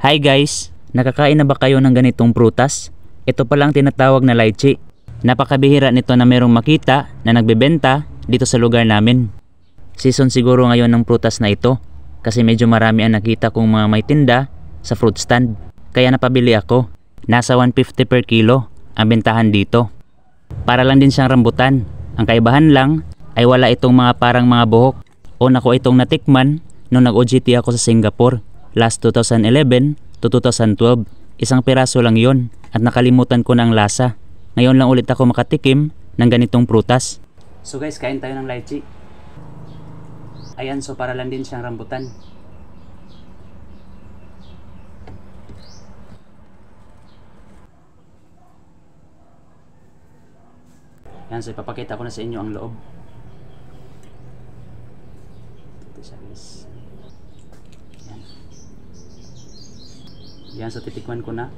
Hi guys! Nakakain na ba kayo ng ganitong prutas? Ito palang tinatawag na lychee. Napakabihira nito na merong makita na nagbebenta dito sa lugar namin. Season siguro ngayon ng prutas na ito kasi medyo marami ang nakita kong mga may tinda sa fruit stand. Kaya napabili ako. Nasa 150 per kilo ang bentahan dito. Para lang din siyang rambutan. Ang kaibahan lang ay wala itong mga parang mga buhok. Una ko itong natikman nung nag-OJT ako sa Singapore last 2011 to 2012. Isang piraso lang yon at nakalimutan ko na ang lasa. Ngayon lang ulit ako makatikim ng ganitong prutas. So guys, kain tayo ng lychee. Ayan, so para lang din siyang rambutan. Yan, so ipapakita ko na sa inyo ang loob. Ito siya guys. Yan. Yan, so titikman ko na.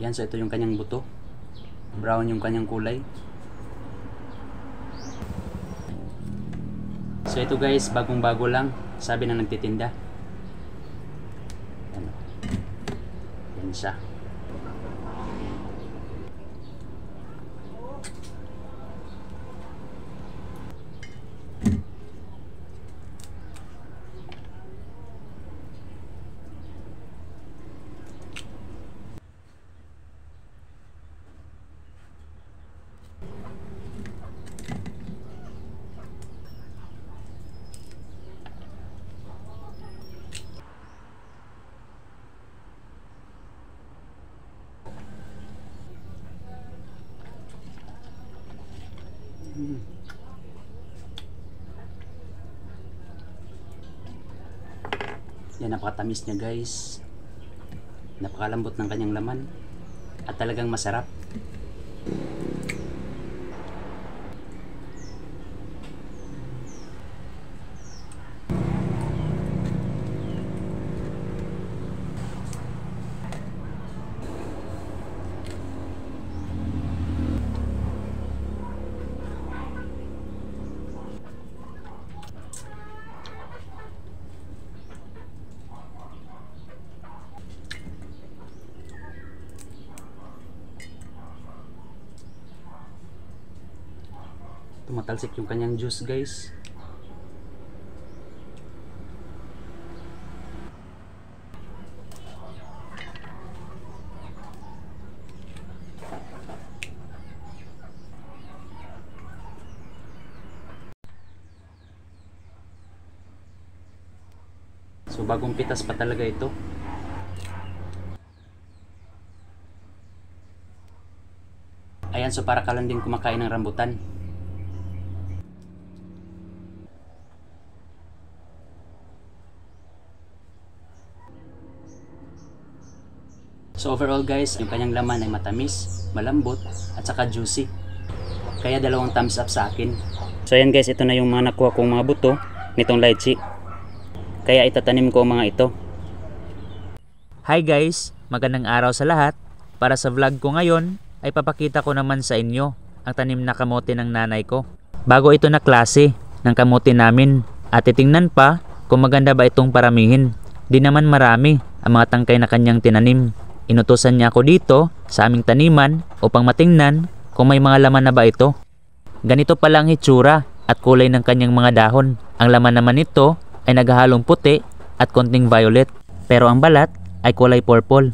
Yan, so ito yung kanyang buto. Brown yung kanyang kulay. So ito guys, bagong bago lang. Sabi na nagtitinda. Yan siya. Yan, napakatamis niya guys. Napakalambot ng kanyang laman at talagang masarap. Tumatalsik yung kanyang juice guys. So bagong pitas pa talaga ito. Ayan, so para ka lang din kumakain ng rambutan. So overall guys, yung kanyang laman ay matamis, malambot, at saka juicy. Kaya dalawang thumbs up sa akin. So ayan guys, ito na yung mga nakuha kong mga buto nitong lychee. Kaya itatanim ko ang mga ito. Hi guys, magandang araw sa lahat. Para sa vlog ko ngayon, ay papakita ko naman sa inyo ang tanim na kamote ng nanay ko. Bago ito na klase ng kamote namin at titingnan pa kung maganda ba itong paramihin. Di naman marami ang mga tangkay na kanyang tinanim. Inutusan niya ako dito sa aming taniman upang matingnan kung may mga laman na ba ito. Ganito pala ang itsura at kulay ng kanyang mga dahon. Ang laman naman nito ay naghahalong puti at konting violet. Pero ang balat ay kulay purple.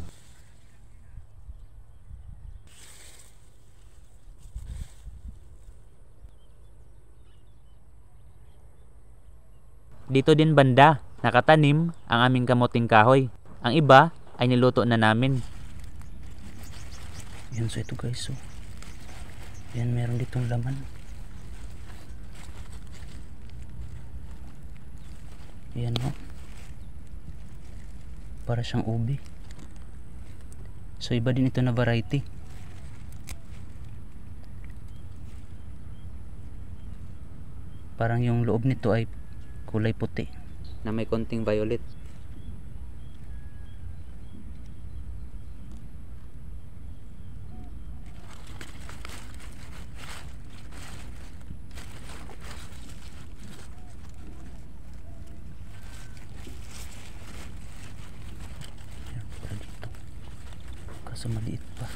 Dito din banda nakatanim ang aming kamuting kahoy. Ang iba ay niluto na namin. Yan, so ito guys, so yan, meron ditong laman. Yan o, para siyang ubi. So iba din ito na variety. Parang yung loob nito ay kulay puti na may konting violet. Kaso maliit pa.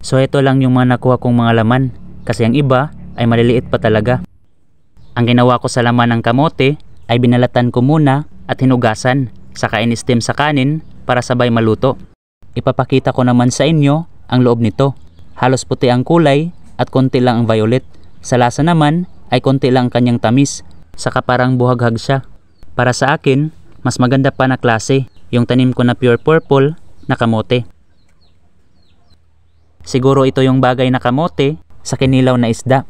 So ito lang yung mga nakuha kong mga laman kasi ang iba ay maliliit pa talaga. Ang ginawa ko sa laman ng kamote ay binalatan ko muna at hinugasan saka in-steam sa kanin para sabay maluto. Ipapakita ko naman sa inyo ang loob nito. Halos puti ang kulay at konti lang ang violet. Sa lasa naman ay konti lang ang kanyang tamis saka parang buhaghag siya. Para sa akin, mas maganda pa na klase yung tanim ko na pure purple na kamote. Siguro ito yung bagay na kamote sa kinilaw na isda.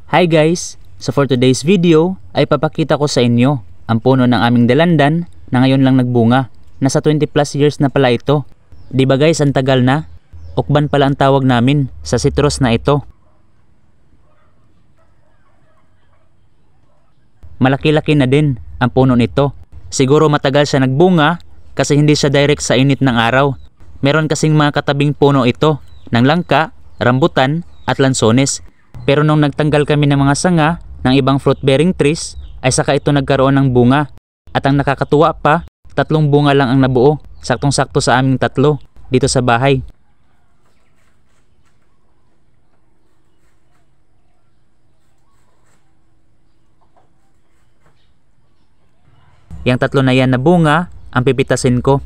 Hi guys! So for today's video ay papakita ko sa inyo ang puno ng aming dalandan na ngayon lang nagbunga. Nasa 20 plus years na pala ito. Diba guys, ang tagal na? Ukban pala ang tawag namin sa citrus na ito. Malaki-laki na din ang puno nito. Siguro matagal siya nagbunga kasi hindi siya direct sa init ng araw. Meron kasing mga katabing puno ito ng langka, rambutan at lansones. Pero nung nagtanggal kami ng mga sanga ng ibang fruit-bearing trees ay saka ito nagkaroon ng bunga. At ang nakakatuwa pa, 3 bunga lang ang nabuo, saktong-sakto sa aming 3 dito sa bahay. Yang 3 na yan na bunga ang pipitasin ko.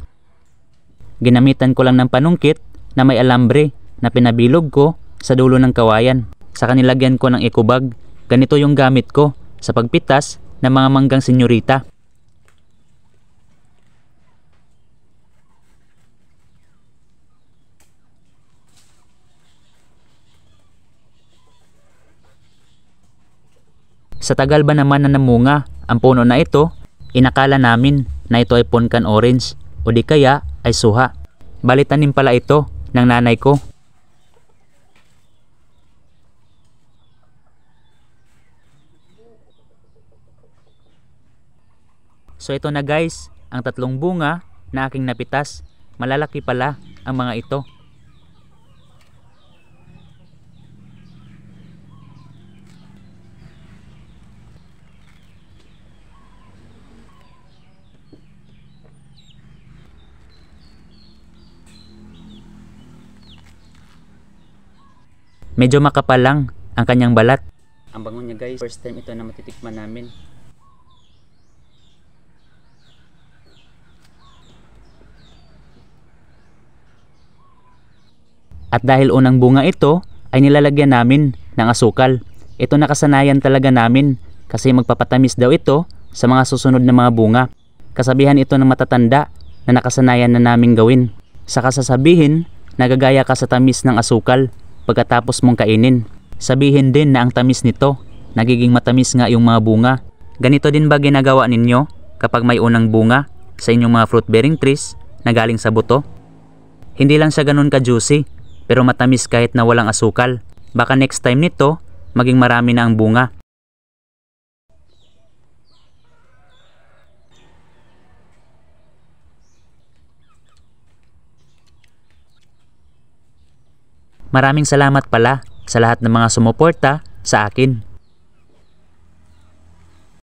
Ginamitan ko lang ng panungkit na may alambre na pinabilog ko sa dulo ng kawayan. Saka nilagyan ko ng eco bag. Ganito yung gamit ko sa pagpitas ng mga manggang senyorita. Sa tagal ba naman na namunga ang puno na ito, inakala namin na ito ay punkan orange o di kaya ay suha. Bali tanim pala ito ng nanay ko. So ito na guys, ang 3 bunga na aking napitas. Malalaki pala ang mga ito. Medyo makapal lang ang kanyang balat. Ang bango niya guys, first time ito na matitikman namin. At dahil unang bunga ito, ay nilalagyan namin ng asukal. Ito nakasanayan talaga namin kasi magpapatamis daw ito sa mga susunod na mga bunga. Kasabihan ito ng matatanda na nakasanayan na naming gawin. Saka sasabihin, nagagaya ka sa tamis ng asukal pagkatapos mong kainin. Sabihin din na ang tamis nito, nagiging matamis nga yung mga bunga. Ganito din ba ginagawa ninyo kapag may unang bunga sa inyong mga fruit-bearing trees na galing sa buto? Hindi lang siya ganun ka-juicy, pero matamis kahit na walang asukal. Baka next time nito, maging marami na ang bunga. Maraming salamat pala sa lahat ng mga sumuporta sa akin.